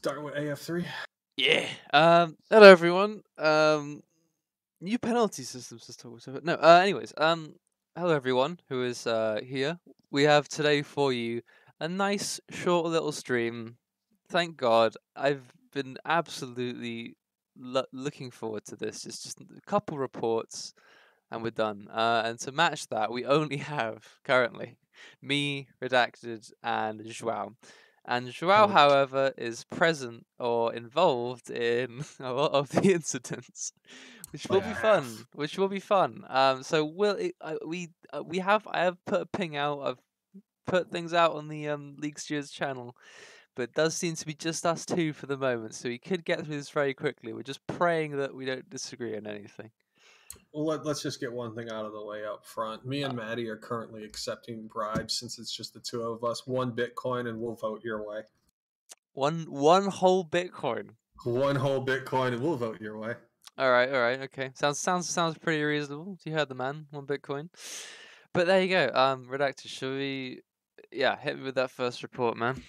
Start with AF3. Yeah. Hello everyone. New penalty systems to talk about. No. Anyways. Hello everyone who is here. We have today for you a nice short little stream. Thank God. I've been absolutely looking forward to this. It's just a couple reports, and we're done. And to match that, we only have currently me, Redacted, and Joao. And Joao, however, is present or involved in a lot of the incidents, which will be fun. Which will be fun. So I have put a ping out. I've put things out on the League Stewards channel, but it does seem to be just us two for the moment. So we could get through this very quickly. We're just praying that we don't disagree on anything. Well, let's just get one thing out of the way up front. Me and Maddie are currently accepting bribes since it's just the two of us. 1 Bitcoin, and we'll vote your way. One whole Bitcoin. 1 whole Bitcoin, and we'll vote your way. All right, okay. Sounds pretty reasonable. You heard the man. 1 Bitcoin. But there you go. Redacted. Should we? Yeah, hit me with that first report, man.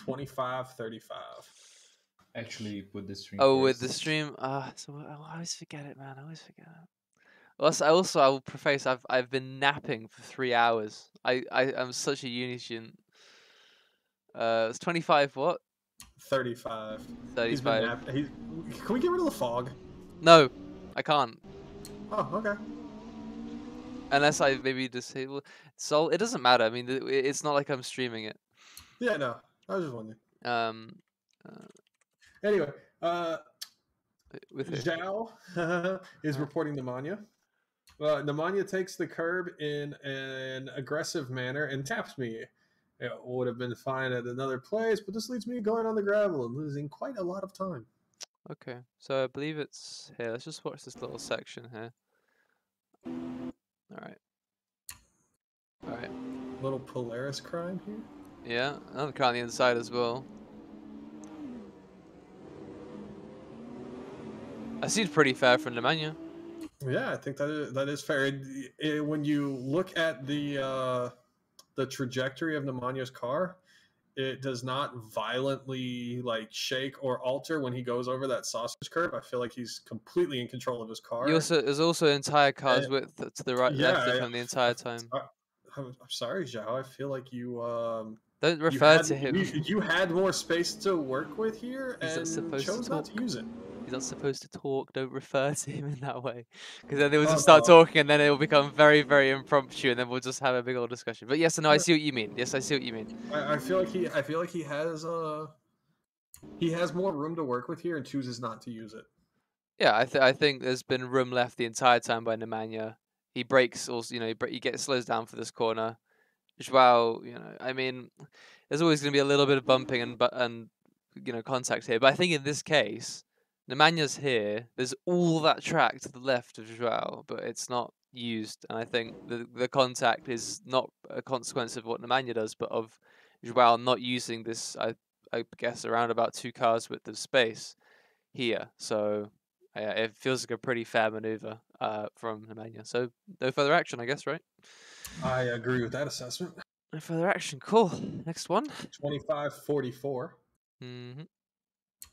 25-35. Actually, with the stream. Oh, first. with the stream. So I always forget it, man. I always forget it. Also, I will preface. I've been napping for 3 hours. I'm such a uni student. It's 25. What? 35. 35. Can we get rid of the fog? No, I can't. Oh, okay. Unless I maybe disable. So it doesn't matter. I mean, it's not like I'm streaming it. Yeah, no. I was just wondering. Anyway, with Zhao is reporting pneumonia. Pneumonia takes the curb in an aggressive manner and taps me. It would have been fine at another place, but this leads me going on the gravel and losing quite a lot of time. Okay, so I believe it's here. Let's just watch this little section here. All right. Little Polaris crime here. Yeah, another car on the inside as well. That seems pretty fair for Nemanja. Yeah, I think that is fair. When you look at the trajectory of Nemanja's car, it does not violently shake or alter when he goes over that sausage curve. I feel like he's completely in control of his car. There's also entire car's width to the right, left of him the entire time. I'm sorry, Zhao. I feel like you don't refer to him. You had more space to work with here and chose not to use it. He's not supposed to talk. Don't refer to him in that way, because then they will just start talking, and then it will become very, very impromptu, and then we'll just have a big old discussion. But yes, no, I see what you mean. Yes, I see what you mean. I feel like he has more room to work with here and chooses not to use it. Yeah, I think there's been room left the entire time by Nemanja. He brakes also, he slows down for this corner. Joao, I mean, there's always going to be a little bit of bumping and contact here, but I think in this case, Nemanja's here. There's all that track to the left of Joao, but it's not used, and I think the contact is not a consequence of what Nemanja does, but of Joao not using this. I guess around about 2 cars width of space here. So yeah, it feels like a pretty fair maneuver from Nemanja. So no further action, I guess, right? I agree with that assessment. No further action. Cool. Next one. 25-44.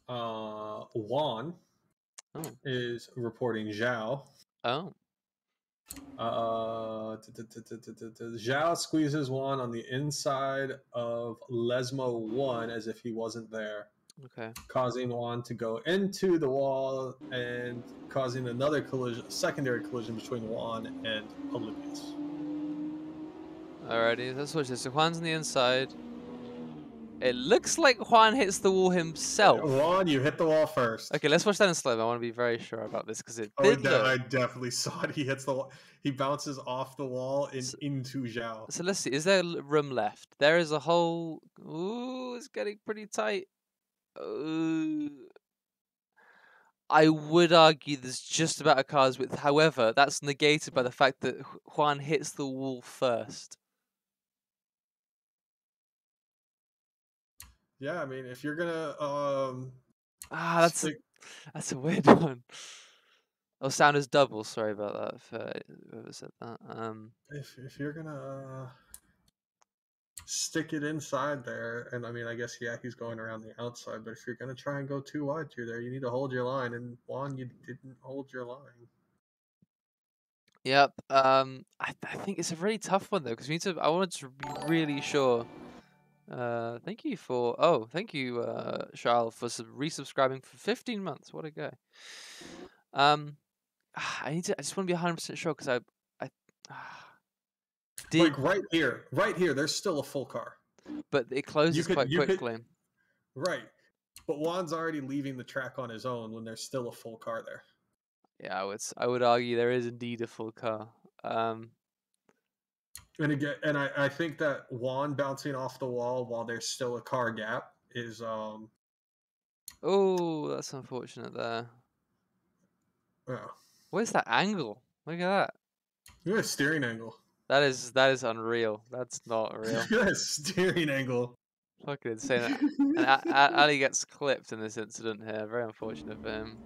Juan is reporting Zhao. Zhao squeezes Juan on the inside of Lesmo 1 as if he wasn't there. Okay. Causing Juan to go into the wall and causing another secondary collision between Juan and Olympus. Alrighty, let's watch this. So Juan's on the inside. It looks like Juan hits the wall himself. Juan, you hit the wall first. Okay, let's watch that in slow. I want to be very sure about this because I definitely saw it. He hits the wall. He bounces off the wall and into Zhao. So let's see. Is there room left? There is a hole. Ooh, it's getting pretty tight. I would argue there's just about a car's width. However, that's negated by the fact that Juan hits the wall first. Yeah, I mean, if you're gonna that's a weird one. Oh, sound is double. Sorry about that. If whoever said that. If you're gonna stick it inside there. And I mean, I guess, yeah, he's going around the outside, but if you're going to try and go too wide through there, you need to hold your line. And Juan, you didn't hold your line. Yep. I think it's a really tough one though, because we need to. I wanted to be really sure. Thank you, Charles, for resubscribing for 15 months. What a guy. I just want to be 100% sure because I did. Like right here, there's still a full car. But it closes quite quickly. Right. But Juan's already leaving the track on his own when there's still a full car there. Yeah, I would argue there is indeed a full car. And again, and I think that Juan bouncing off the wall while there's still a car gap is Oh, that's unfortunate there. Yeah. Where's that angle? Look at that. Look at a steering angle. That is unreal. That's not real. Look at a steering angle. Fucking insane. And Ali gets clipped in this incident here. Very unfortunate for him.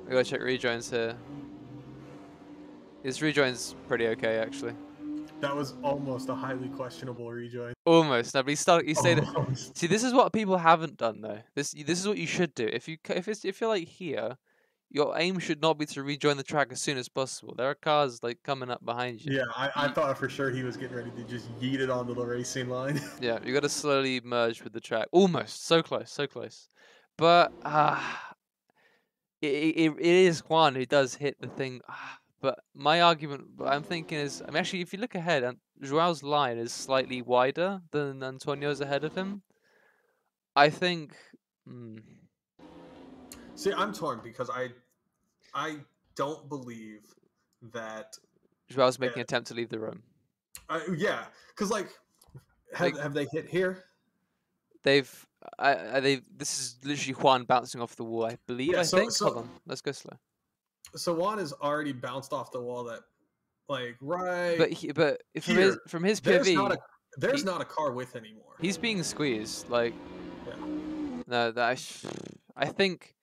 We gotta check rejoins here. His rejoin's pretty okay, actually. That was almost a highly questionable rejoin. Almost. No, but he stayed. See, this is what people haven't done though. This is what you should do. If you're like here, your aim should not be to rejoin the track as soon as possible. There are cars like coming up behind you. Yeah, I thought for sure he was getting ready to just yeet it onto the racing line. Yeah, you got to slowly merge with the track. Almost. So close. So close. But it is Juan who does hit the thing. But my argument, I'm thinking is, I mean, actually, if you look ahead, Joao's line is slightly wider than Antonio's ahead of him. I think. See, I'm torn because I don't believe that Joao's making an attempt to leave the room. Yeah, because like, have they hit here? They've. This is literally Juan bouncing off the wall, I believe. Yeah, I think. Hold on, let's go slow. So Juan has already bounced off the wall. That, like, right. But from his POV, there's not a car with anymore. He's being squeezed. Like, yeah. No, I think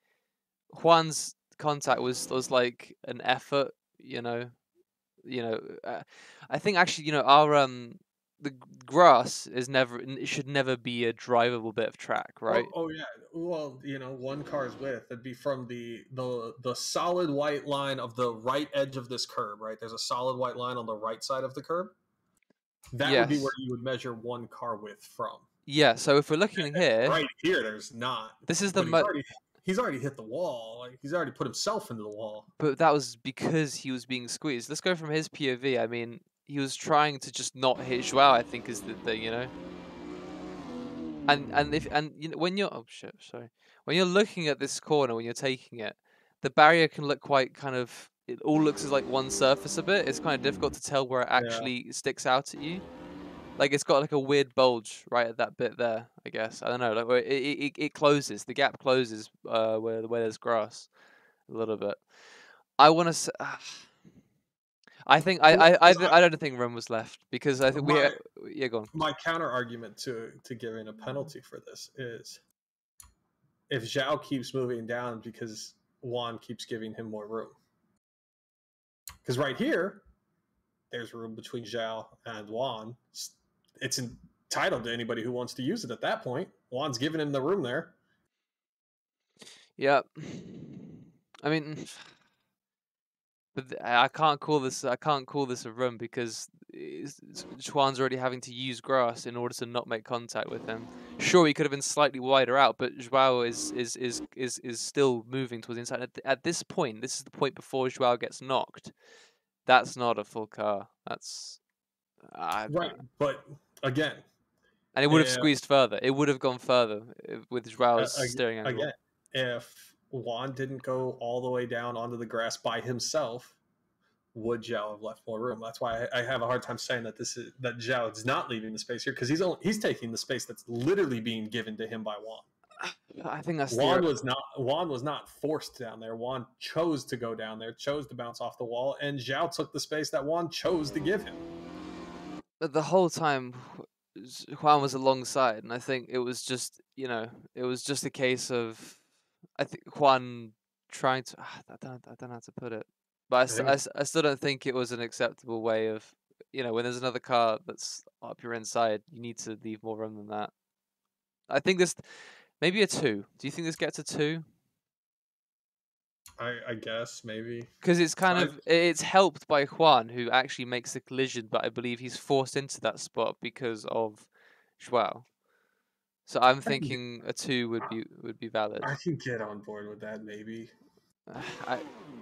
Juan's contact was like an effort. I think actually, our the grass should never be a drivable bit of track, right? Oh yeah. Well, one car's width, it'd be from the solid white line of the right edge of this curb, right? There's a solid white line on the right side of the curb. That would be where you would measure one car width from. Yeah. So if we're looking here, right here, there's not. This is the he's already hit the wall. Like, he's already put himself into the wall. But that was because he was being squeezed. Let's go from his POV. I mean, he was trying to just not hit Joao, I think, is the thing, And when you're when you're looking at this corner, when you're taking it, the barrier can look quite kind of. It all looks as like one surface a bit. It's kind of difficult to tell where it actually sticks out at you. Like, it's got like a weird bulge right at that bit there, I guess. I don't know. Like, where it closes. The gap closes where there's grass a little bit. I want to say. I think I don't think room was left because I think go on. My counter argument to giving a penalty for this is if Zhao keeps moving down because Juan keeps giving him more room. Because right here, there's room between Zhao and Juan. It's entitled to anybody who wants to use it at that point. Juan's giving him the room there. Yeah. I mean, but I can't call this a room because Juan's already having to use grass in order to not make contact with him. Sure, he could have been slightly wider out, but Joao is still moving towards the inside. At this point, this is the point before Joao gets knocked. That's not a full car. That's right. But again, and it would have squeezed further. It would have gone further with Joao's steering angle. Again, if Juan didn't go all the way down onto the grass by himself, would Zhao have left more room? That's why I have a hard time saying that that Zhao is not leaving the space here, because he's taking the space that's literally being given to him by Juan. I think that's Juan was not forced down there. Juan chose to go down there, chose to bounce off the wall, and Zhao took the space that Juan chose to give him. But the whole time, Juan was alongside, and I think it was just a case of, I think Juan trying to. I don't know how to put it, but I still don't think it was an acceptable way of when there's another car that's up your inside, you need to leave more room than that. I think this maybe a 2. Do you think this gets a 2? I guess maybe Because it's it's helped by Juan, who actually makes the collision, but I believe he's forced into that spot because of Joao. So I'm thinking a 2 would be valid. I can get on board with that maybe.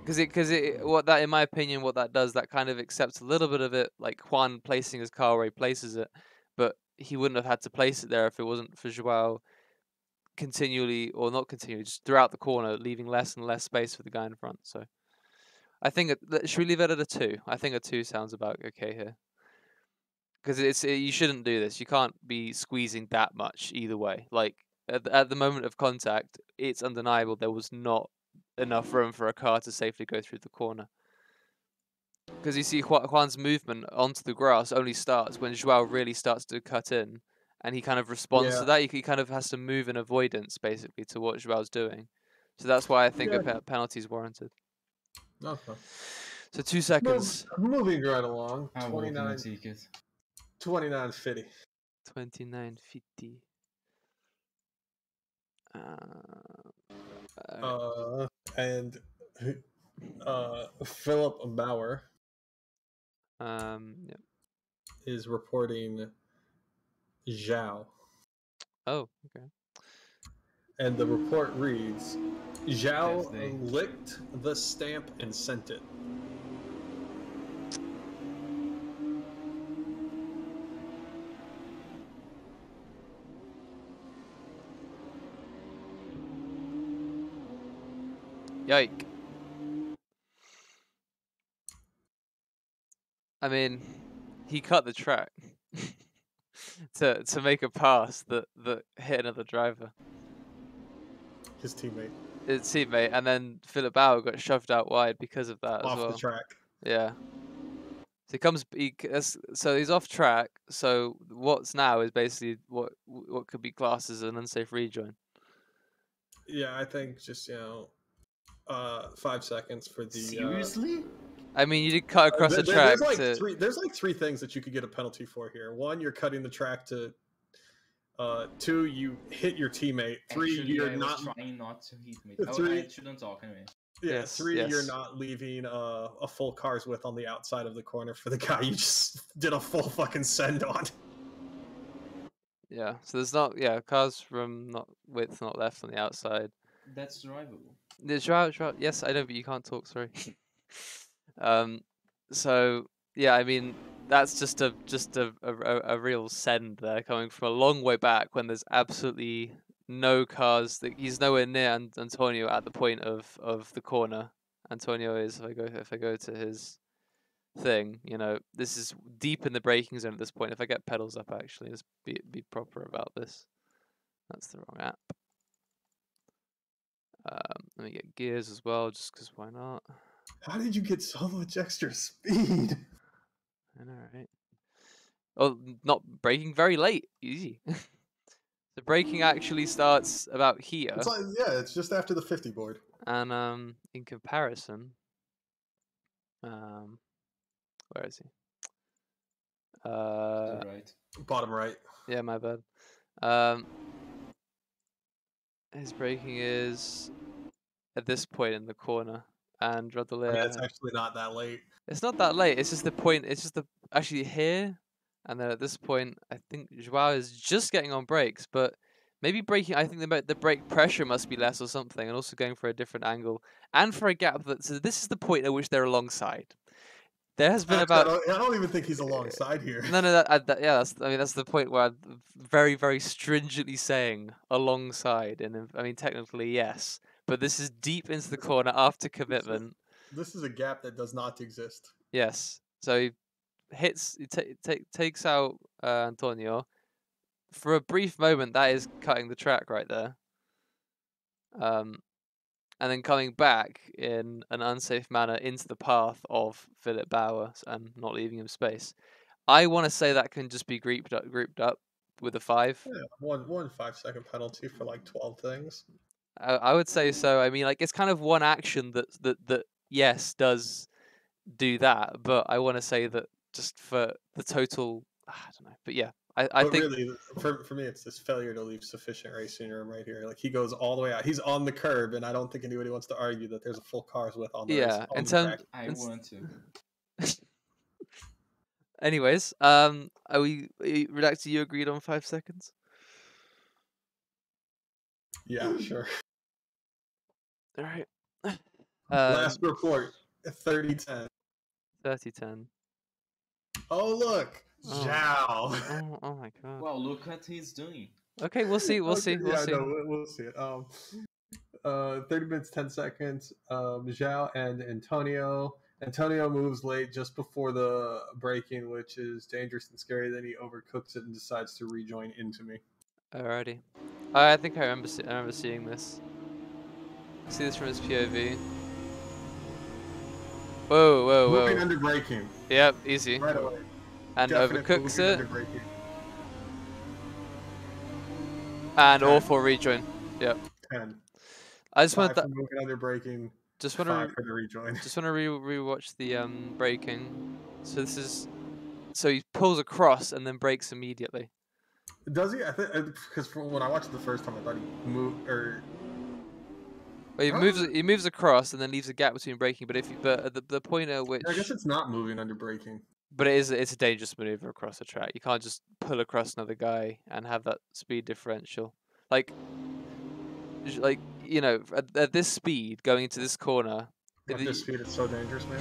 Because what that, in my opinion, what that does, that kind of accepts a little bit of it, like Juan placing his car where he places it, but he wouldn't have had to place it there if it wasn't for Joao continually, or not continually, just throughout the corner, leaving less and less space for the guy in front. So I think should we leave it at a 2? I think a 2 sounds about okay here. Because you shouldn't do this. You can't be squeezing that much either way. Like at the moment of contact, it's undeniable there was not enough room for a car to safely go through the corner. Because you see Juan's movement onto the grass only starts when Joao really starts to cut in, and he kind of responds to that. He kind of has to move in avoidance, basically, to what Joao's doing. So that's why I think a penalty is warranted. Okay. So 2 seconds. Moving right along. I will take it. 29.50. 29.50. And Philip Bauer Yep. is reporting Zhao. Oh, okay. And the report reads, Zhao licked the stamp and sent it. Yike. I mean, he cut the track to make a pass that hit another driver. His teammate. His teammate, and then Philip Bauer got shoved out wide because of that off as well. the track. Yeah. So he's off track. So what's now is basically what could be classed as an unsafe rejoin. Yeah, I think just 5 seconds for the. Seriously? I mean, you did cut across the track. There's like 3 things that you could get a penalty for here. 1, you're cutting the track to. 2, you hit your teammate. 3, Actually, you're I not was trying not to hit me. 3, I shouldn't talk anyway. Yeah, yes, 3, yes. You're not leaving a full car's width on the outside of the corner for the guy you just did a full fucking send on. Yeah, so there's not cars from not width, not left on the outside. That's drivable. There's drive. Yes, I know, but you can't talk. Sorry. So yeah, I mean that's just a real send there, coming from a long way back when there's absolutely no cars. He's nowhere near Antonio at the point of the corner. Antonio is, if I go to his thing, this is deep in the braking zone at this point. If I get pedals up, actually, let's be proper about this. That's the wrong app. Let me get gears as well, just because why not? How did you get so much extra speed? I know, right? Oh, not braking very late. Easy. The braking actually starts about here. It's like, it's just after the 50 board. And in comparison, where is he? Right. Bottom right. Yeah, my bad. His braking is at this point in the corner, and Rodolea. It's actually not that late. It's not that late. It's just the point. It's just actually here, and then at this point, I think Joao is just getting on brakes, but maybe braking. I think the brake pressure must be less or something, and also going for a different angle and for a gap. So this is the point at which they're alongside. There has been I don't even think he's alongside here. No, that's the point where I'm very, very stringently saying alongside, and I mean technically yes, but this is deep into the corner after commitment. This is a gap that does not exist. Yes, so he takes out Antonio for a brief moment. That is cutting the track right there. And then coming back in an unsafe manner into the path of Philip Bauer and not leaving him space. I want to say that can just be grouped up with a 5. Yeah, one 5-second penalty for like 12 things. I would say so. I mean, like, it's kind of one action that yes does do that, but I want to say that just for the total. I don't know, but yeah, I But think really, for me, it's this failure to leave sufficient racing room right here. Like he goes all the way out. He's on the curb, and I don't think anybody wants to argue that there's a full car's width on the yeah. on In the terms, track. I want to. anyways, are we Redactor? You agreed on 5 seconds. Yeah, sure. All right. Last report, 30-10. 30-10. Oh look, Oh. Zhao. Oh my god. Wow, look what he's doing. Okay, we'll see. We'll see. We'll Yeah, see. no, we'll see it. 30 minutes 10 seconds. Zhao and Antonio. Antonio moves late just before the braking, which is dangerous and scary. Then he overcooks it and decides to rejoin into me. Alrighty. I think I remember seeing this. See this from his POV. Whoa, whoa, Moving whoa. under braking. Yep, easy. Right away. And Definite overcooks moving it. under braking. And 10. awful rejoin. Yep. 10. I just 5 want for moving under braking. just want 5 to for the rejoin. just want to rewatch the braking. So this is he pulls across and then brakes immediately. Does he? I think because when I watched it the first time, I thought he moved or. Well, he moves across and then leaves a gap between braking. But the point at which I guess it's not moving under braking. but it's a dangerous maneuver across the track. You can't just pull across another guy and have that speed differential. Like you know, at this speed going into this corner. At this speed, it's so dangerous, man.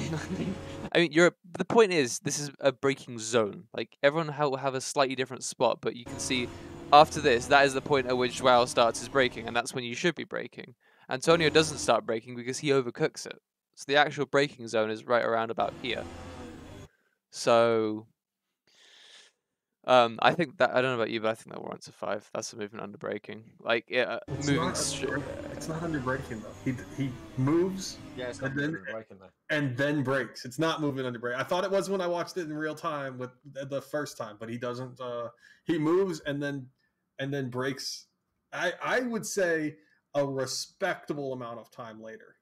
I mean, the point is, this is a braking zone. Like everyone will have a slightly different spot, but you can see after this, that is the point at which Joao starts his braking, and that's when you should be braking. Antonio doesn't start braking because he overcooks it. So the actual braking zone is right around about here. So, I think that I don't know about you, but I think that warrants a 5. That's a movement under braking. Like moving straight. It's not under braking though. He moves. Yeah, it's not And then- under braking though. And then brakes. It's not moving under brake. I thought it was when I watched it in real time with the first time, but he doesn't. He moves and then brakes. I would say a respectable amount of time later.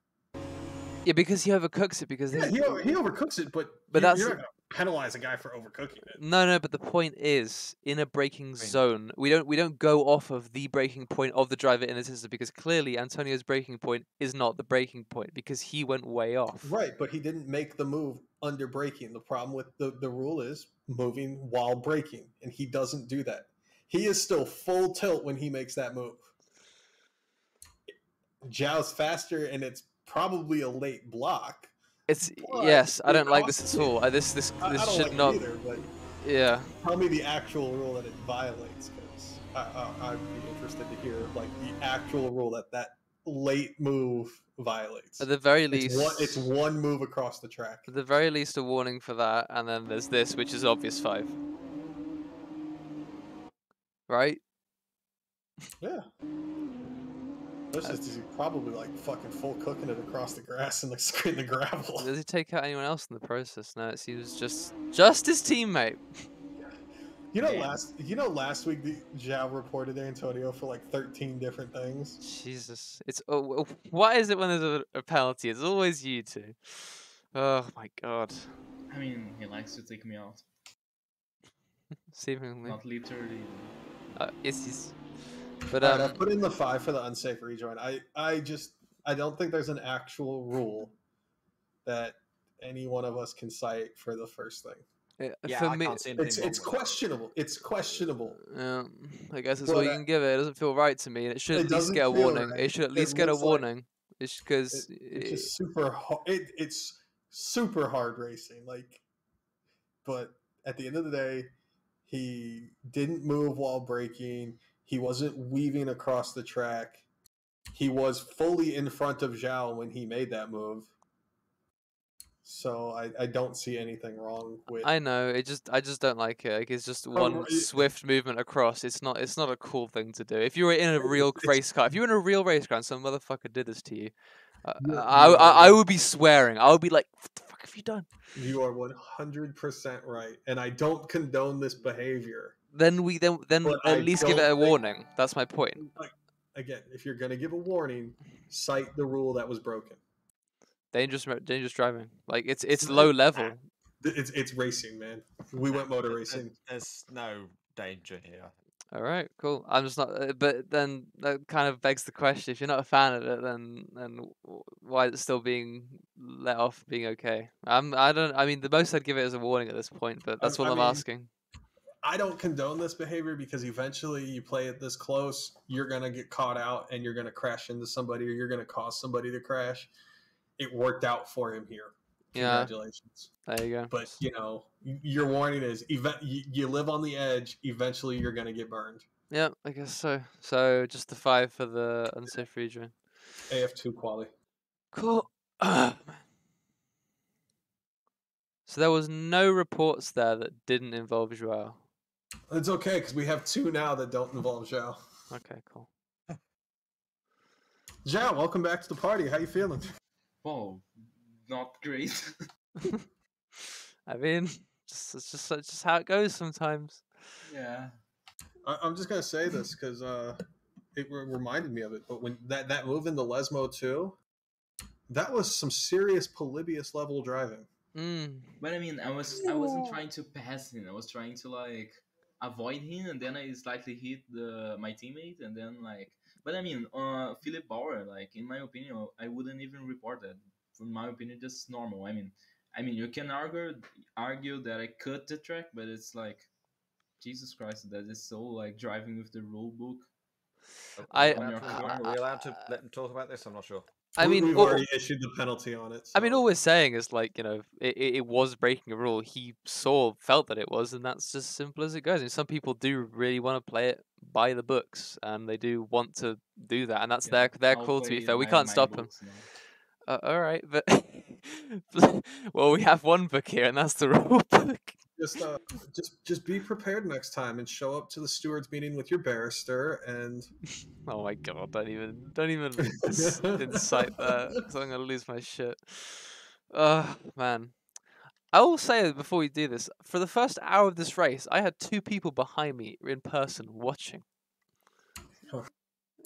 Yeah, because he overcooks it. Because Yeah, he overcooks it, but But you're that's- not going to penalize a guy for overcooking it. No, but the point is, in a braking zone, we don't go off of the braking point of the driver in this instance because clearly Antonio's braking point is not the braking point because he went way off. Right, but he didn't make the move under braking. The problem with the rule is moving while braking, and he doesn't do that. He is still full tilt when he makes that move. Zhao's faster, and it's probably a late block. It's But yes, I it don't like this costs at all. you. This I don't should like not. it either, but Yeah, tell me the actual rule that it violates, because I'd be interested to hear like the actual rule that late move violates. at the very least, It's one move across the track. at the very least, a warning for that, and then there's this, which is obvious 5. Right? Yeah. This is probably like fucking full cooking it across the grass and like in the gravel. Does he take out anyone else in the process? No, he was just his teammate. Last week the Zhao reported Antonio for like 13 different things. Jesus, it's why is it when there's a penalty? It's always you two. Oh my god. I mean, he likes to take me out. Seemingly. Not literally. Yes. But Alright, I've put in the 5 for the unsafe rejoin. I don't think there's an actual rule that any one of us can cite for the first thing. Yeah, for I me, can't see anything It's wrong with that. questionable. It's questionable. I guess that's But all you can give it. It doesn't feel right to me, and it should It at least doesn't get a feel warning. right. It should at It least get a looks like- warning. It's because It's just super hard. It's super hard racing. But at the end of the day, he didn't move while braking. He wasn't weaving across the track. He was fully in front of Zhao when he made that move. So I don't see anything wrong with. I know. I just don't like it. Like it's just one right. swift movement across. It's not a cool thing to do. If you were in a real It's- race car, if you were in a real race car and some motherfucker did this to you, Yeah, I would be swearing. I would be like, "What the fuck have you done?" You are 100% right, and I don't condone this behavior. Then But I at least give it don't a think- warning. That's my point. Like again, if you're gonna give a warning, cite the rule that was broken. Dangerous driving. Like it's It's low not- level. It's racing, man. We went motor racing. There's no danger here. All right, cool. I'm just not, but then that kind of begs the question: if you're not a fan of it, then why is it still being let off being okay? I don't. I mean, the most I'd give it is a warning at this point, but that's all I I'm mean, asking. I don't condone this behavior because eventually you play it this close, you're going to get caught out and you're going to crash into somebody or you're going to cause somebody to crash. It worked out for him here. Yeah. Congratulations. There you go. But, your warning is you live on the edge, eventually you're going to get burned. Yeah, I guess so. So just the 5 for the unsafe rejoin. AF2 quality. Cool. So there was no reports there that didn't involve Joao. It's okay because we have 2 now that don't involve Zhao. Okay, cool. Zhao, welcome back to the party. How you feeling? Whoa, not great. I mean, it's just how it goes sometimes. Yeah. I'm just gonna say this because it reminded me of it. But when that move into Lesmo 2, that was some serious Polybius level driving. But I mean, I wasn't trying to pass him. I was trying to like avoid him, and then I slightly hit my teammate, and then like. But I mean, Philip Bauer, like in my opinion, I wouldn't even report that. In my opinion, just normal. I mean, you can argue that I cut the track, but it's like, Jesus Christ, that is so like driving with the rule book. Are we allowed to let them talk about this? I'm not sure. I mean, we've already issued the penalty on it. So. I mean, all we're saying is like, it was breaking a rule. He felt that it was, and that's just simple as it goes. And some people do really want to play it by the books, and they do want to do that, and that's their call. To be fair, we can't stop them. All right, but well, we have one book here, and that's the rule book. Just be prepared next time and show up to the stewards meeting with your barrister and. Oh my god! Don't even incite that, because I'm gonna lose my shit. Man. I will say before we do this, for the first hour of this race, I had 2 people behind me in person watching.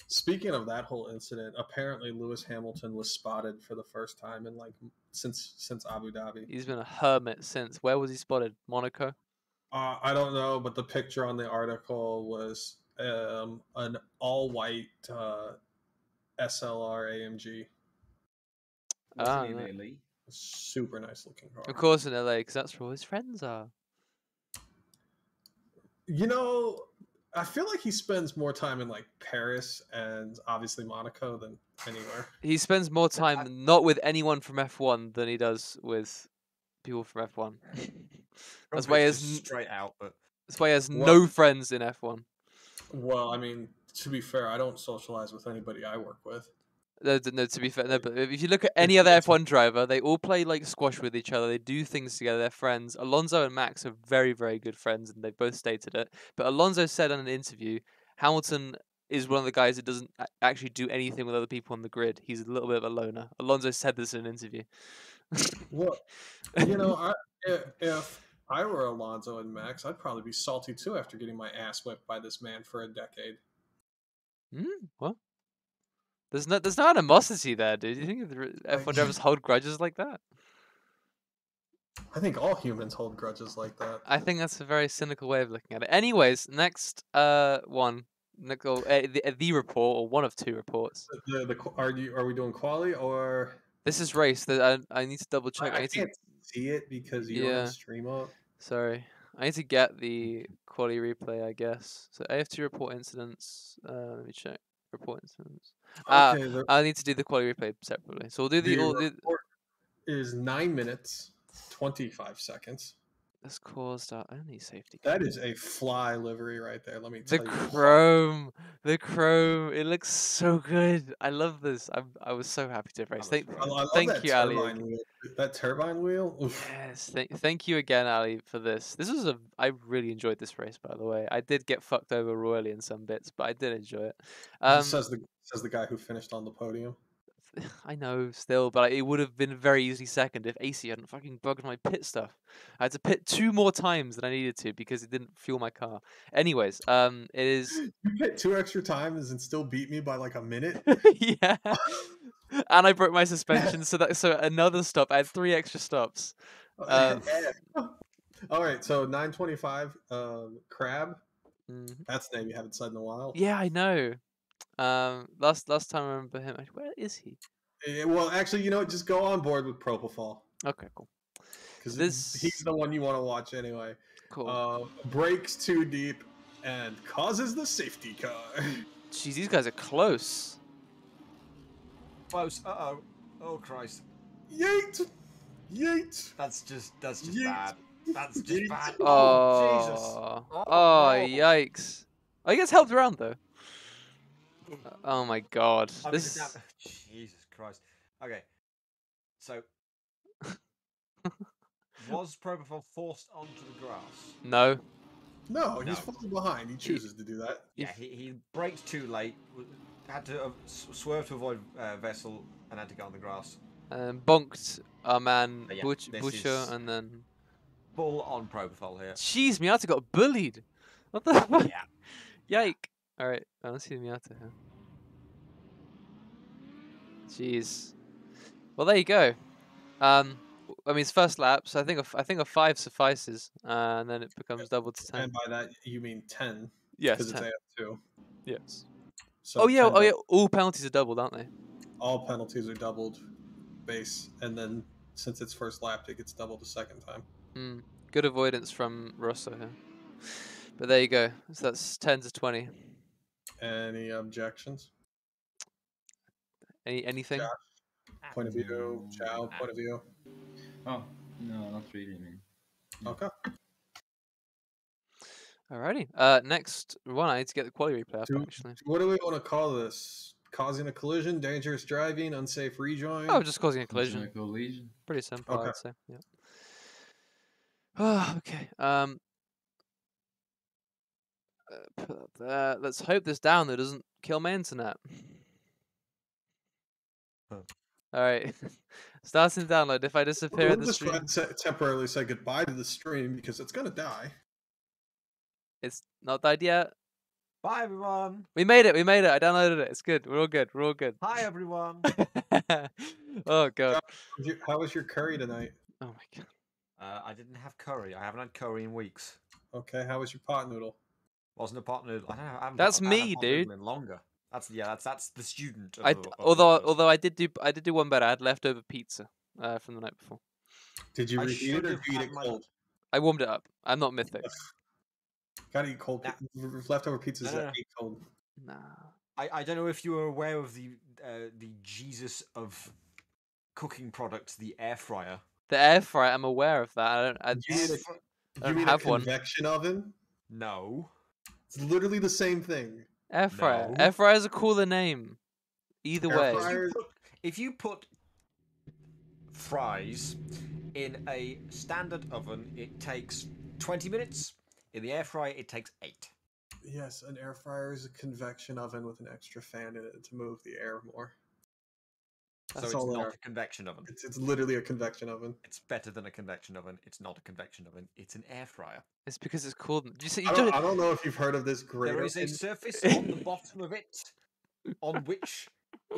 Speaking of that whole incident, apparently Lewis Hamilton was spotted for the first time in since Abu Dhabi. He's been a hermit since. Where was he spotted? Monaco? I don't know, but the picture on the article was an all-white SLR AMG. Super nice looking car. Of course in LA, because that's where all his friends are. I feel like he spends more time in like Paris and obviously Monaco than anywhere. He spends more time not with anyone from F1 than he does with people from F1. That's why he has straight out, but that's why he has no friends in F1. Well, I mean, to be fair, I don't socialize with anybody I work with. No, to be fair, no, but if you look at any other F1 driver, they all play like squash with each other. They do things together. They're friends. Alonso and Max are very, very good friends, and they've both stated it. But Alonso said in an interview, Hamilton is one of the guys that doesn't actually do anything with other people on the grid. He's a little bit of a loner. Alonso said this in an interview. Well, if I were Alonso and Max, I'd probably be salty too after getting my ass whipped by this man for a decade. What? There's no animosity there, dude. You think F1 drivers hold grudges like that? I think all humans hold grudges like that. I think that's a very cynical way of looking at it. Anyways, next one. The report, or one of 2 reports. Are we doing quali or? This is race. I need to double check. I can't see it because you don't have stream up. Sorry, I need to get the quality replay, I guess. So AF2 report incidents. Let me check report incidents. Okay, I need to do the quality replay separately. So we'll do the report is 9 minutes 25 seconds. This caused our only safety. That is a fly livery right there. Let me tell you. The chrome. It looks so good. I love this. I was so happy to race. Thank you, Ali. That turbine wheel. Oof. Yes. Thank you again, Ali, for this. I really enjoyed this race, by the way. I did get fucked over royally in some bits, but I did enjoy it. Says the guy who finished on the podium. I know, still, but it would have been very easily second if AC hadn't fucking bugged my pit stuff. I had to pit 2 more times than I needed to because it didn't fuel my car. Anyways, it is. You pit 2 extra times and still beat me by like a minute. Yeah, and I broke my suspension, so another stop. I had 3 extra stops. right, so 925, Crab. Mhm. That's a name you haven't said in a while. Yeah, I know. Last time I remember him. Where is he? Well, actually, you know what? Just go on board with Propofol. Okay, cool. Because This he's the one you want to watch anyway. cool. Breaks too deep and causes the safety car. Jeez, these guys are close. Close. Uh-oh. Oh, Christ. Yeet! Yeet! That's just Yeet. bad. That's just Yeet. bad. Oh, Oh, Jesus. Oh, Oh, no. yikes. Oh, he gets helped around, though. Oh, my God. I mean, This... Jesus Christ. Okay. So, was Propofol forced onto the grass? No. No, he's No. falling behind. He chooses to do that. Yeah, he braked too late, had to swerve to avoid Vessel, and had to get on the grass. Bonked our man Yeah, Butcher, and then... Full on Propofol here. Jeez, Miata got bullied. What the fuck? Yeah. Yike. Alright, let's see the Miata here. Jeez. Well, there you go. I mean, it's first lap, so I think a 5 suffices, and then it becomes double to 10. And by that, you mean 10. Yes, Because it's 10. AF2. Yes. So Oh yeah, 10 oh yeah. All penalties are doubled, aren't they? All penalties are doubled base. And then, since it's first lap, it gets doubled the second time. Good avoidance from Rosso here. But there you go. So that's 10 to 20. Any objections? Anything? Josh, point of view. Chow, point of view. Oh, no, not really, man. Okay. Alrighty. Next one, I need to get the quality replay up, actually. What do we want to call this? Causing a collision, dangerous driving, unsafe rejoin? Oh, just causing a collision. Collision. Pretty simple, Okay. I'd say. Yeah. Okay. Put up there. Let's hope this down there doesn't kill my internet. Alright. Starting to download. If I disappear at the stream. Temporarily say goodbye to the stream because it's going to die. It's not died yet. Bye, everyone. We made it. I downloaded it. It's good. We're all good. Hi, everyone. Oh, God. How was your curry tonight? Oh, my God. I didn't have curry. I haven't had curry in weeks. Okay, how was your pot noodle? Wasn't a pot noodle. I haven't That's had a me, pot dude. noodle in longer. That's the student. Although I did do one better. I had leftover pizza from the night before. Did you I reheat it or should do you eat have it had cold? I warmed it up. I'm not mythic. Gotta eat cold. Leftover pizzas No. that eat cold. Nah. I don't know if you are aware of the Jesus of cooking products, the air fryer. The air fryer. I'm aware of that. I don't have one. Convection oven? No. It's literally the same thing. Air fryer. No. Air fryer is a cooler name. Either Air way. fryer- If you put fries in a standard oven, it takes 20 minutes. In the air fryer, it takes 8. Yes, an air fryer is a convection oven with an extra fan in it to move the air more. So That's it's all not there. a convection oven. It's literally a convection oven. It's better than a convection oven. It's not a convection oven. It's an air fryer. It's because it's called. I don't know if you've heard of this greater. There is a surface on the bottom of it on which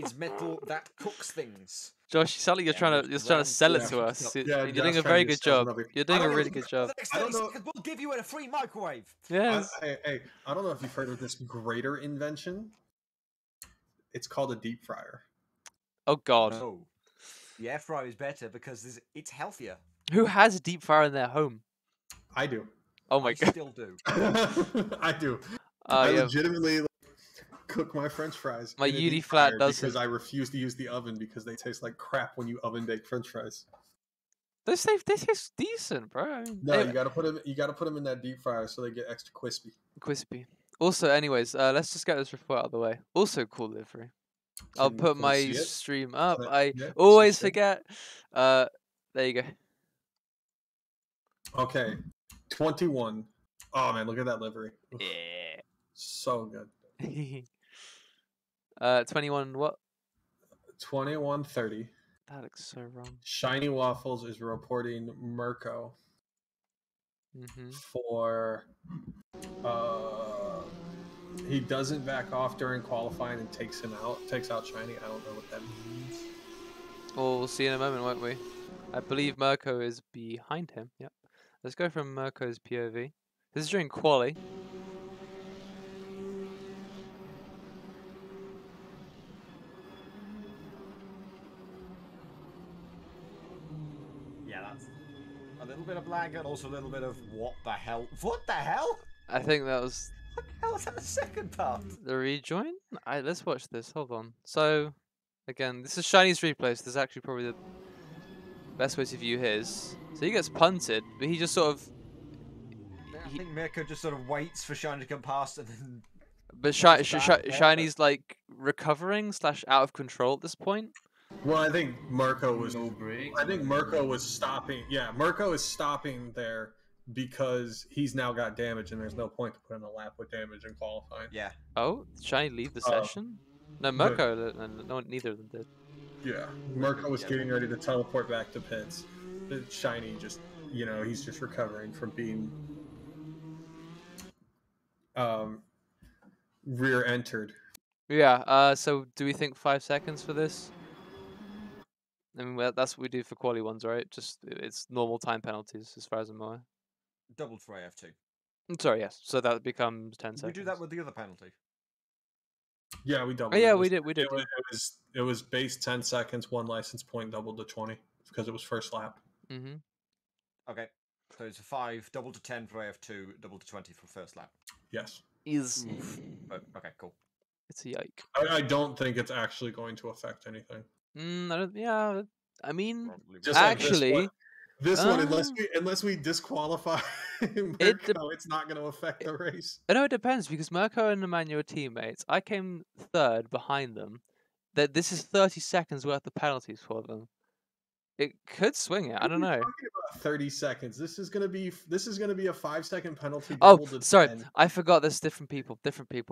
is metal that cooks things. Josh, you sound like you're trying to sell it to us. You're doing a very good job. You're doing a really good job. For the next 30 seconds, we'll give you a free microwave. Yes. Hey, I don't know if you've heard of this greater invention. It's called a deep fryer. Oh God. No. The air fryer is better because it's healthier. Who has a deep fryer in their home? I do. Oh my I God. still do. I do. I legitimately cook my French fries. My in a UD deep flat fryer doesn't. because I refuse to use the oven because they taste like crap when you oven bake French fries. They taste decent, bro. I mean, No, anyway. you gotta put them. You gotta put them in that deep fryer so they get extra crispy. Crispy. Also, anyways, let's just get this report out of the way. Also, cool livery. I'll put Can we my see it? stream up. Can I yeah, always see it? forget. There you go. Okay, 21. Oh man, look at that livery. Oof, Yeah. so good. 21. What? 21:30. That looks so wrong. Shiny Waffles is reporting Mirko for he doesn't back off during qualifying and takes out Shiny. I don't know what that means. Well, we'll see in a moment, won't we? I believe Mirko is behind him. Yep. Let's go from Mirko's POV. This is during quali. Yeah, that's a little bit of lag and also a little bit of what the hell? What the hell? I think that was What the hell was that the second part? the rejoin. Let's watch this. Hold on. So, again, this is Shiny's replay. So this is actually probably the best way to view his. So he gets punted, but he just sort of. I think Mirko just sort of waits for Shiny to come past and then. But Shiny's like recovering / out of control at this point. Well, I think Mirko was. No break. I think Mirko was stopping. Yeah, Mirko is stopping there because he's now got damage, and there's no point to put in a lap with damage in qualifying. Yeah. Oh, did Shiny leave the session? No, Mirko. No, neither of them did. Yeah, Mirko was getting ready to teleport back to pits. But Shiny just, he's just recovering from being rear-entered. Yeah. So do we think 5 seconds for this? I mean, that's what we do for quali ones, right? Just it's normal time penalties, as far as I'm aware. Doubled for AF2. Sorry, yes. So that becomes 10 Did seconds. we do that with the other penalty? Yeah, we doubled. Oh yeah, it. we did. It was base 10 seconds, 1 license point, doubled to 20 because it was first lap. Mm-hmm. Okay. So it's a 5, double to 10 for AF2, double to 20 for first lap. Yes. Okay, cool. It's a yike. I don't think it's actually going to affect anything. Yeah. I mean, Just actually, like this one, unless we disqualify Mirko, it's not going to affect the race. I know it depends because Mirko and Emmanuel are teammates. I came third behind them. That this is 30 seconds worth of penalties for them. It could swing it. I don't know. Talking about 30 seconds. This is gonna be a 5-second penalty. Oh, doubled to sorry, 10, I forgot. There's different people.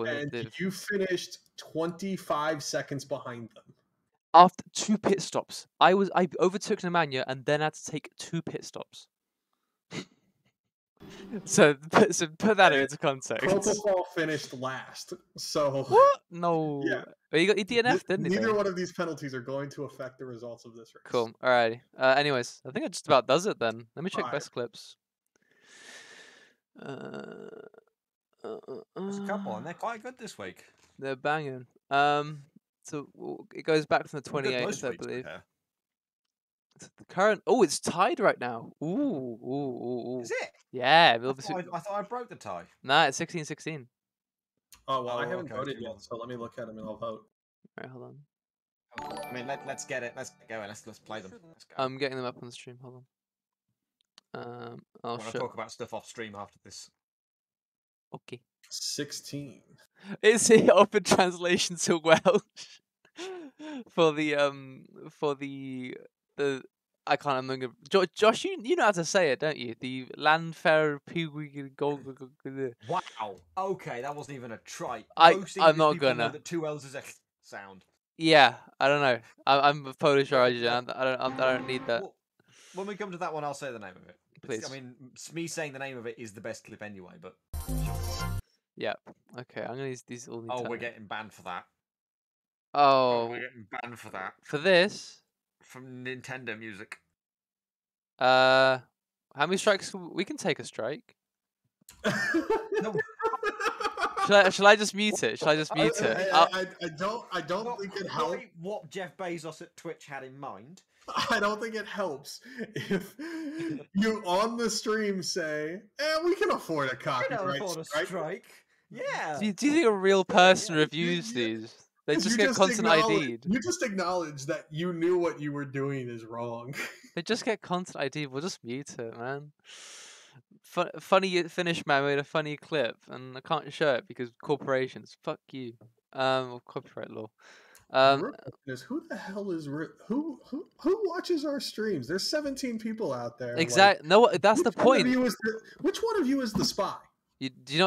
and you finished 25 seconds behind them. After 2 pit stops. I overtook Nemanja and then had to take 2 pit stops. so put that into context. Propofol finished last. So What? No. Yeah. Well, he DNF, didn't he? Neither though? one of these penalties are going to affect the results of this race. Cool. Alrighty. Anyways, I think it just about does it then. Let me check 5. best clips. There's a couple, and they're quite good this week. They're banging. So it goes back from the Good 28th, most I weeks, to be believe. fair. The current. Oh, it's tied right now. Ooh. Is it? Yeah. I thought I broke the tie. Nah, it's 16-16. Oh well, I Oh, haven't okay, voted cool. yet, so let me look at them and I'll vote. Alright, hold on. I mean, let's get it. Let's go and let's play them. Let's go. I'm getting them up on the stream. Hold on. I'll I want to show. talk about stuff off stream after this. Okay. 16. It's the open translation to Welsh for the I can't remember. Josh, you know how to say it, don't you? The Landfair Wow. Okay, that wasn't even a try. I'm Most not English people know gonna. that 2 L's is a sound. Yeah, I don't know. I'm of Polish origin. I don't need that. Well, when we come to that one, I'll say the name of it. Please. I mean, me saying the name of it is the best clip anyway. But Yep. Okay, I'm gonna use these all. oh, we're getting banned for that. Oh, We're getting banned for that for this. from Nintendo Music. How many strikes? We can take a strike. No. Shall I just mute it? I don't think it helps. What Jeff Bezos at Twitch had in mind. I don't think it helps if you on the stream say, we can afford a copyright strike. Yeah. Do you think a real person reviews these? They just get content ID'd. You just acknowledge that you knew what you were doing is wrong. They just get content ID'd. We'll just mute it, man. Funny Finnish man made a funny clip, and I can't show it because corporations. Fuck you. Copyright law. Who the hell is who watches our streams? There's 17 people out there. Exactly. No, that's the point. Which one of you is the spy? Do you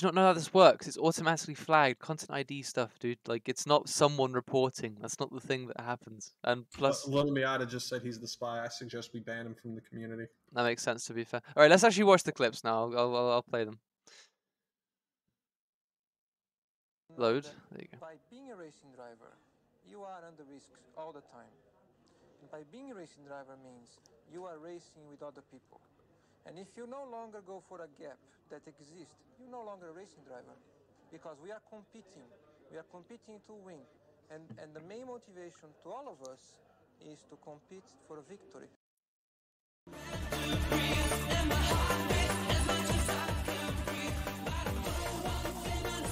not know how this works? It's automatically flagged content ID stuff, dude. Like it's not someone reporting. That's not the thing that happens. And plus, Little Miata just said he's the spy. I suggest we ban him from the community. That makes sense. To be fair. All right, let's actually watch the clips now. I'll play them. Load. There you go. By being a racing driver, you are under risks all the time. And by being a racing driver means you are racing with other people. And if you no longer go for a gap that exists, you're no longer a racing driver. Because we are competing. We are competing to win. And the main motivation to all of us is to compete for a victory.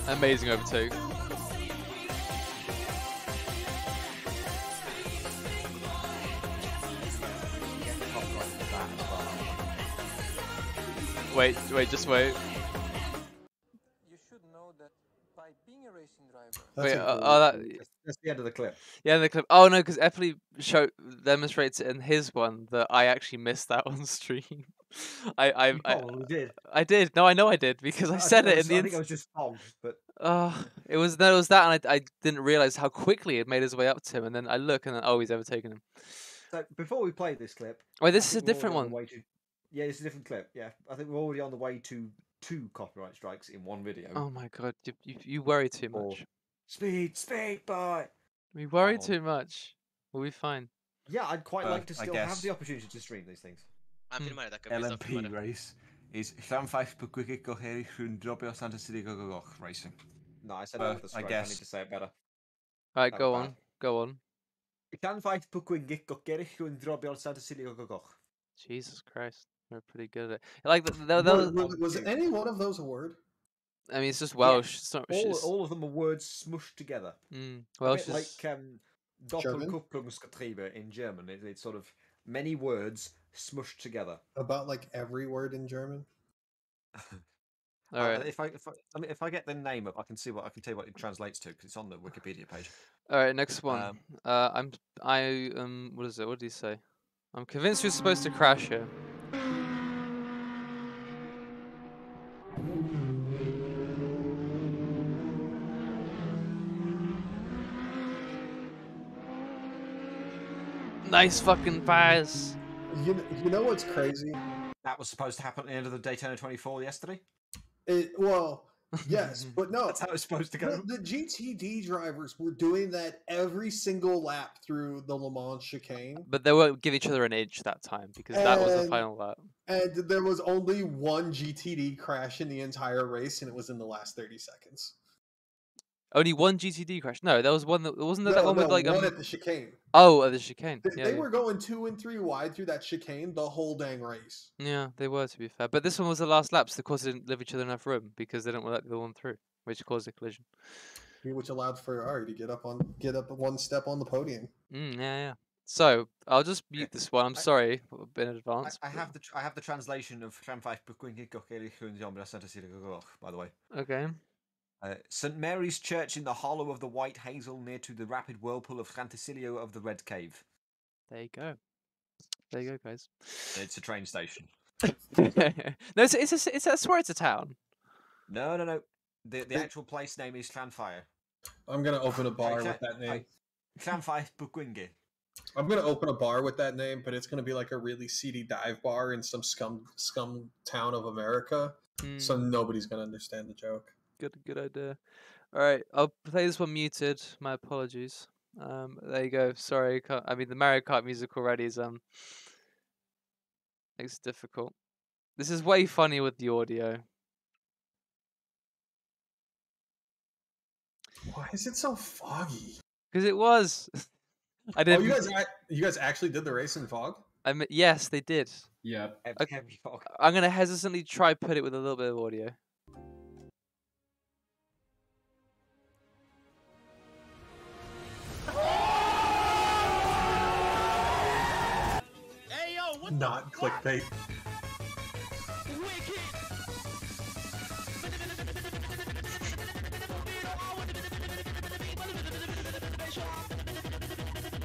Amazing overtake. Wait, just wait. You should know that by being a racing driver, Wait, That's That's the end of the clip. yeah, the clip. Oh no, because Eppley demonstrates it in his one that I actually missed that on stream. You probably did. I did. No, I know I did because I said it in the. I think I was just fogged, but It was that, and I didn't realize how quickly it made his way up to him, and then I look, and then he's overtaken him. so before we play this clip, Wait, I this is a think we're different already on one. the way to- Yeah, it's a different clip. Yeah, I think we're already on the way to 2 copyright strikes in one video. Oh my god, you worry too Or- much. Speed, boy. We worry on. too much. We'll be fine. Yeah, I'd quite like to I still have guess. the opportunity to stream these things. A filmare da cabeça LMP filmare. race is Llanfaith Pwgwig Goheri Llwn Drobio Santa City Gogogoch racing. No, I said Well, that with the I stroke. I guess. need to say it better. Alright, That go was on. Go on. Llanfaith Pwgwig Goheri Llwn Drobio Santa City Gogogoch. Jesus Christ. We're pretty good at it. Like, was any one of those a word? I mean, it's just Welsh. Yes. It's not, All of them are words smushed together. Welsh A bit is... like German? Doppelkupplungsgetriebe in German. It's sort of many words smushed together. About like every word in German. Alright. If I get the name up, I can tell you what it translates to because it's on the Wikipedia page. Alright, next one. What is it? What did he say? I'm convinced we're supposed to crash here. Nice fucking pass. You know what's crazy? That was supposed to happen at the end of the Daytona 24 yesterday. Well, yes, but no. That's how it's supposed to go. The GTD drivers were doing that every single lap through the Le Mans chicane. But they won't give each other an inch that time because that was the final lap. And there was only one GTD crash in the entire race, and it was in the last 30 seconds. Only one GTD crash? No, there was one that wasn't there that one with like one at the chicane. Oh, at the chicane. They were going 2 and 3 wide through that chicane the whole dang race. Yeah, they were, to be fair. But this one was the last lap, so of course they didn't leave each other enough room because they didn't let the other one through, which caused a collision. Which allowed Ferrari to get up one step on the podium. Yeah. So I'll just mute this one. I'm sorry in advance. I have the translation of Llanfaith Pwgwig Goheri Llwn Drobio Santa City Gogogoch, by the way. Okay. St Mary's Church in the hollow of the White Hazel, near to the rapid whirlpool of Llantysilio of the Red Cave. There you go. There you go, guys. It's a train station. No, it's I swear it's a town. No. The actual place name is Llanfair. I'm gonna open a bar with that name. Llanfaith Pwgwig. I'm gonna open a bar with that name, but it's gonna be like a really seedy dive bar in some scum town of America. So nobody's gonna understand the joke. Good idea. All right, I'll play this one muted. My apologies. There you go. Sorry, I mean the Mario Kart music already is makes it difficult. This is way funny with the audio. Why is it so foggy? Because it was. I didn't. Oh, you guys actually did the race in fog? I mean, yes, they did. Yeah. Heavy fog. I'm gonna hesitantly try put it with a little bit of audio. Hey yo, what Not clickbait.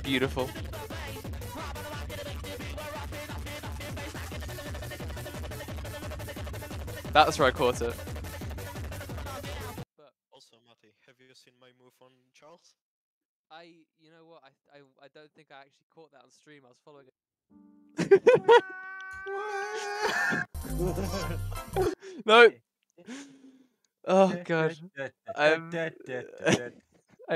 Beautiful. That's where I caught it. Also, Matty, have you seen my move on Charles? You know what? I don't think I actually caught that on stream. I was following it. No. Oh god. I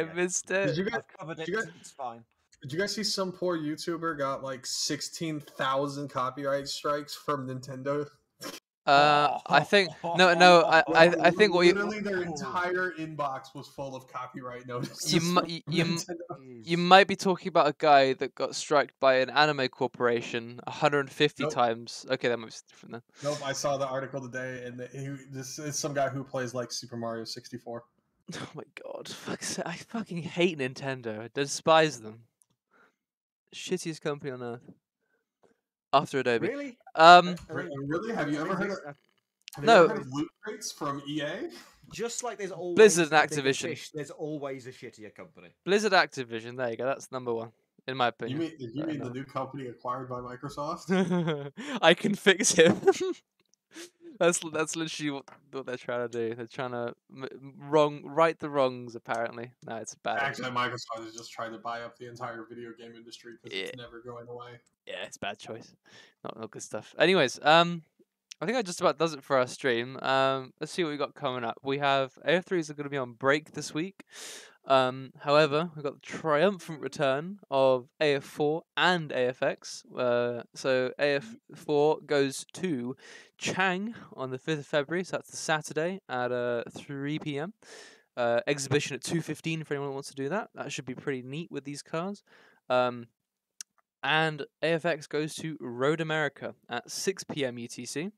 missed it. Did you guys? I've covered it. you guys- It's fine. Did you guys see some poor YouTuber got like 16,000 copyright strikes from Nintendo? I think no. I think what you Literally their entire inbox was full of copyright notices. you from you Nintendo. you might be talking about a guy that got struck by an anime corporation 150 Nope. times. Okay, that might be different then. Nope, I saw the article today, and this is some guy who plays like Super Mario 64. Oh my god, I fucking hate Nintendo. I despise them. Shittiest company on earth. After Adobe. Really? Really? Have you ever heard of? Have No. you ever heard of loot crates from EA? Just like there's always Blizzard and a bigger Activision. fish, there's always a shittier company. Blizzard Activision. There you go. That's number one, in my You opinion. mean the new company acquired by Microsoft? I can fix him. That's literally what they're trying to do. They're trying to right the wrongs. Apparently, no, it's bad. Actually, Microsoft is just trying to buy up the entire video game industry because it's never going away. Yeah, it's bad choice. Not good stuff. Anyways, I think that just about does it for our stream. Let's see what we got coming up. We have AF3s are going to be on break this week. However, we've got the triumphant return of AF4 and AFX. So AF4 goes to Chang on the 5th of February, so that's the Saturday at 3 p.m. Exhibition at 2:15 for anyone who wants to do that. That should be pretty neat with these cars. And AFX goes to Road America at 6 p.m. UTC.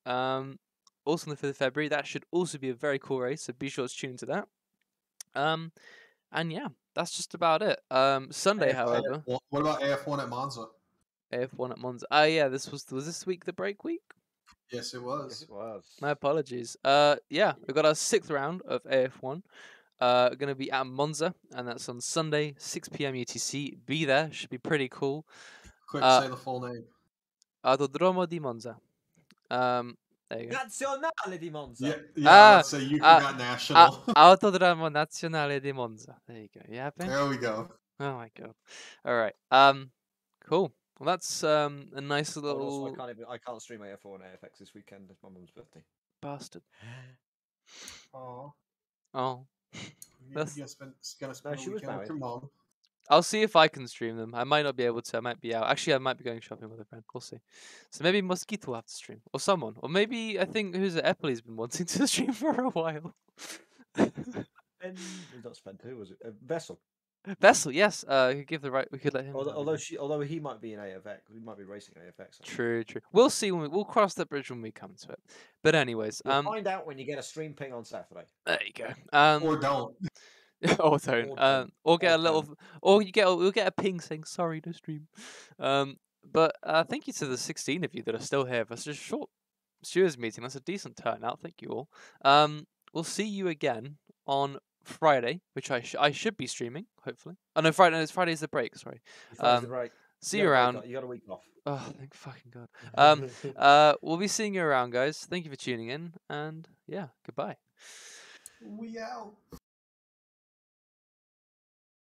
Also on the 5th of February. That should also be a very cool race, so be sure to tune into that. And yeah, that's just about it. Sunday, however. What about AF1 at Monza? AF1 at Monza. Yeah, was this week the break week? Yes, it was. Yes, it was. My apologies. Yeah, we've got our 6th round of AF1. Going to be at Monza, and that's on Sunday, 6 p.m. UTC. Be there, should be pretty cool. Quick, say the full name. Autodromo di Monza. There you go. Nazionale di Monza. So you forgot national. Autodromo Nazionale di Monza. There you go. Yeah, Ben? There we go. Oh my god. All right. Cool. Well, that's a nice little. Also, I can't stream AF4 and AFX this weekend. It's my mum's birthday. Bastard. Oh. That's... You're gonna spend a weekend with your mom. I'll see if I can stream them. I might not be able to. I might be out. Actually, I might be going shopping with a friend. We'll see. So maybe Mosquito will have to stream. Or someone. Or maybe, I think, who's it? Eppley's been wanting to stream for a while. And not spent who was it? Vessel. Vessel, yes. We could let him. Although he might be in AFX, we might be racing AFX. True. We'll see we'll cross that bridge when we come to it. But anyways, we'll find out when you get a stream ping on Saturday. There you go. Or don't. Or don't. Or get a little. Or you'll get a ping saying sorry to stream. But thank you to the 16 of you that are still here for such a short stewards meeting. That's a decent turnout. Thank you all. We'll see you again on Friday, which I should be streaming, hopefully. Oh no, Friday's the break, sorry. Friday's the break. See you around. You got a week off. Oh, thank fucking God. We'll be seeing you around, guys. Thank you for tuning in, and yeah, goodbye. We out.